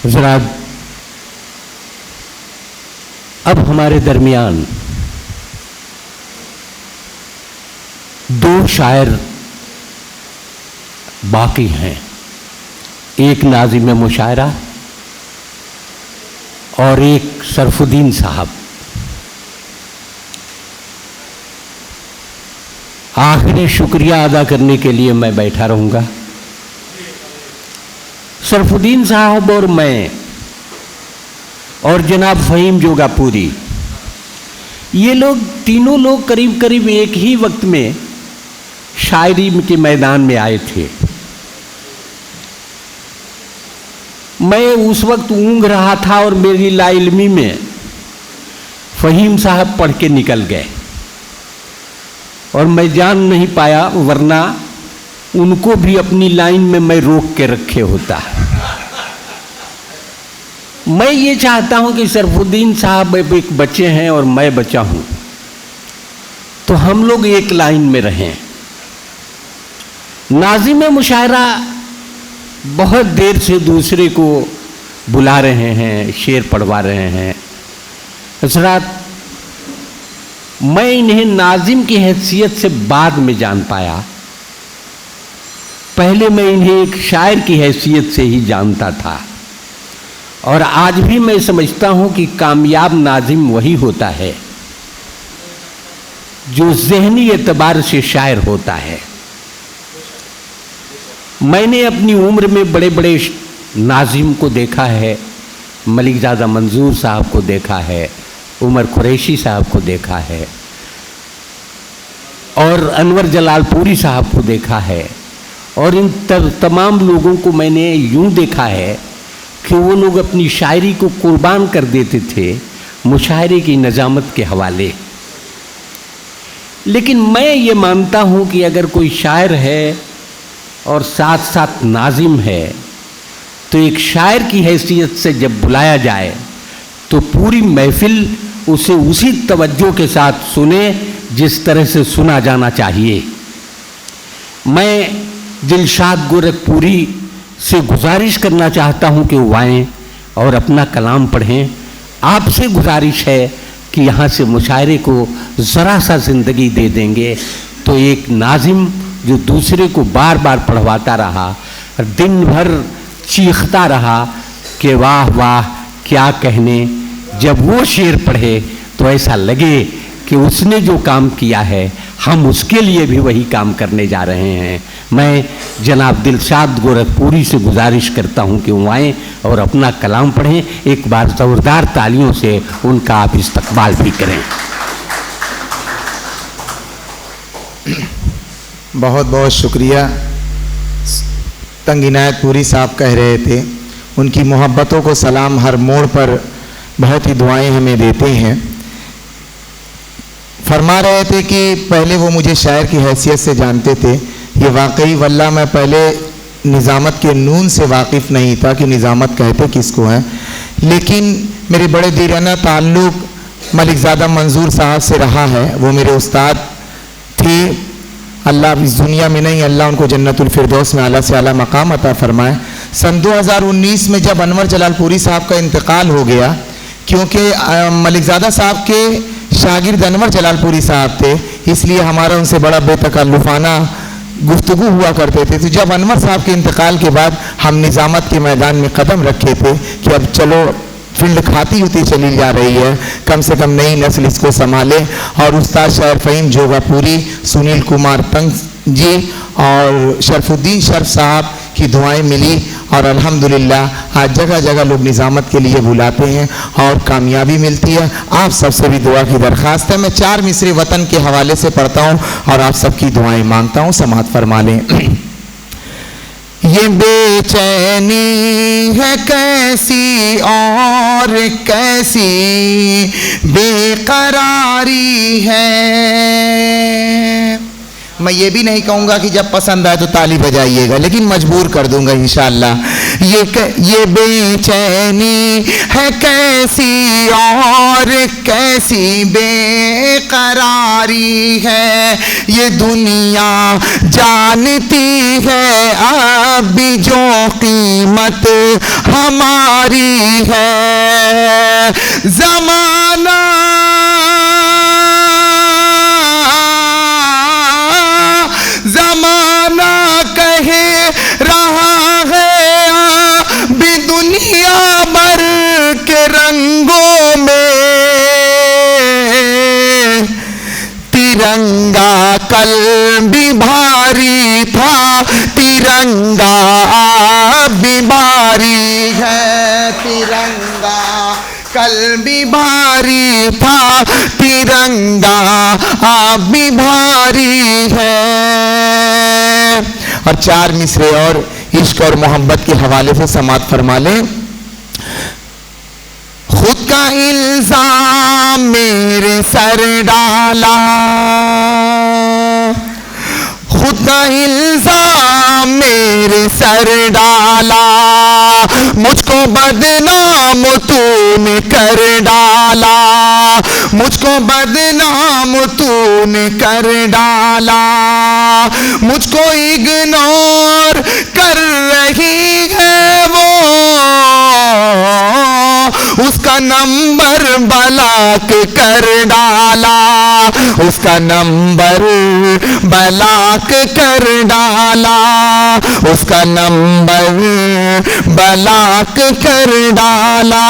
हज़रात, अब हमारे दरमियान दो शायर बाकी हैं, एक नाज़िम मुशायरा और एक शरफुद्दीन साहब। आखिरी शुक्रिया अदा करने के लिए मैं बैठा रहूंगा। शरफुद्दीन साहब और मैं और जनाब फ़हीम जोगापुरी, ये लोग तीनों लोग करीब करीब एक ही वक्त में शायरी के मैदान में आए थे। मैं उस वक्त ऊँघ रहा था और मेरी लाइल्मी में फ़हीम साहब पढ़ के निकल गए और मैं जान नहीं पाया, वरना उनको भी अपनी लाइन में मैं रोक के रखे होता। मैं ये चाहता हूं कि शरफुद्दीन साहब एक बच्चे हैं और मैं बचा हूं, तो हम लोग एक लाइन में रहें। नाज़िम मुशायरा बहुत देर से दूसरे को बुला रहे हैं, शेर पढ़वा रहे हैं। हज़रात, मैं इन्हें नाज़िम की हैसियत से बाद में जान पाया, पहले मैं इन्हें एक शायर की हैसियत से ही जानता था। और आज भी मैं समझता हूं कि कामयाब नाज़िम वही होता है जो ज़हनी एतबार से शायर होता है। मैंने अपनी उम्र में बड़े बड़े नाज़िम को देखा है, मलिकज़ादा मंजूर साहब को देखा है, उमर कुरैशी साहब को देखा है और अनवर जलालपुरी साहब को देखा है। और इन तमाम लोगों को मैंने यूं देखा है कि वो लोग अपनी शायरी को कुर्बान कर देते थे मुशायरे की नज़ामत के हवाले। लेकिन मैं ये मानता हूँ कि अगर कोई शायर है और साथ साथ नाज़िम है, तो एक शायर की हैसियत से जब बुलाया जाए तो पूरी महफिल उसे उसी तवज्जो के साथ सुने जिस तरह से सुना जाना चाहिए। मैं दिलशाद गोरखपुरी से गुजारिश करना चाहता हूं कि वो आएँ और अपना कलाम पढ़ें। आपसे गुजारिश है कि यहाँ से मुशायरे को ज़रा सा ज़िंदगी दे देंगे तो एक नाज़िम जो दूसरे को बार बार पढ़वाता रहा, दिन भर चीखता रहा कि वाह वाह क्या कहने, जब वो शेर पढ़े तो ऐसा लगे कि उसने जो काम किया है हम उसके लिए भी वही काम करने जा रहे हैं। मैं जनाब दिलशाद गोरखपुरी से गुजारिश करता हूं कि वो आएँ और अपना कलाम पढ़ें। एक बार ज़ोरदार तालियों से उनका आप इस्तकबाल भी करें। बहुत बहुत शुक्रिया। तंग इनायतपुरी साहब कह रहे थे, उनकी मोहब्बतों को सलाम, हर मोड़ पर बहुत ही दुआएं हमें देते हैं। फरमा रहे थे कि पहले वो मुझे शायर की हैसियत से जानते थे। ये वाकई वल्लाह मैं पहले निज़ामत के नून से वाकिफ़ नहीं था कि निज़ामत कहते किसको हैं, लेकिन मेरे बड़े दीराना ताल्लुक़ मलिकज़ादा मंजूर साहब से रहा है। वो मेरे उस्ताद थे। अल्लाह इस दुनिया में नहीं, अल्लाह उनको जन्नतुल फिरदौस में आला से आला मकाम अता फरमाए। सन 2019 में जब अनवर जलालपुरी साहब का इंतकाल हो गया, क्योंकि मलिकज़ादा साहब के शागिर्द अनवर जलालपुरी साहब थे, इसलिए हमारा उनसे बड़ा बेतकल्लुफ़ाना गुफ्तगू हुआ करते थे। तो जब अनवर साहब के इंतकाल के बाद हम निज़ामत के मैदान में कदम रखे थे कि अब चलो फील्ड खाती होती चली जा रही है, कम से कम नई नस्ल इसको संभाले। और उस्ताद शायर फ़हीम जोगापुरी, सुनील कुमार तंग जी और शरफुद्दीन शर्फ साहब की दुआएं मिली और अल्हम्दुलिल्लाह आज जगह जगह लोग निज़ामत के लिए बुलाते हैं और कामयाबी मिलती है। आप सबसे भी दुआ की दरख्वास्त है। मैं 4 मिसरे वतन के हवाले से पढ़ता हूँ और आप सबकी दुआएं मांगता हूँ, समाअत फरमा लें। ये बेचैनी है कैसी और कैसी बेकरारी है। मैं ये भी नहीं कहूँगा कि जब पसंद आए तो ताली बजाइएगा, लेकिन मजबूर कर दूंगा इंशाअल्लाह। ये बेचैनी है कैसी और कैसी बेकरारी है, ये दुनिया जानती है अब भी जो कीमत हमारी है। जमाना जमाना कहे रहा है भी दुनिया भर के रंगों में, तिरंगा कल भी भारी था, तिरंगा भी भारी है। तिरंगा कल भी भारी था, तिरंगा आप भी भारी है। और 4 मिसरे और इश्क और मोहब्बत के हवाले से समात फरमा लें। खुद का इल्जाम मेरे सर डाला, खुद का इल्जाम मेरे सर डाला, मुझको बदनाम तूने कर डाला, मुझको बदनाम तूने कर डाला, मुझको इग्नोर कर रही है वो, उसका नंबर ब्लॉक कर डाला, उसका नंबर ब्लॉक कर डाला, उसका नंबर ब्लॉक कर डाला।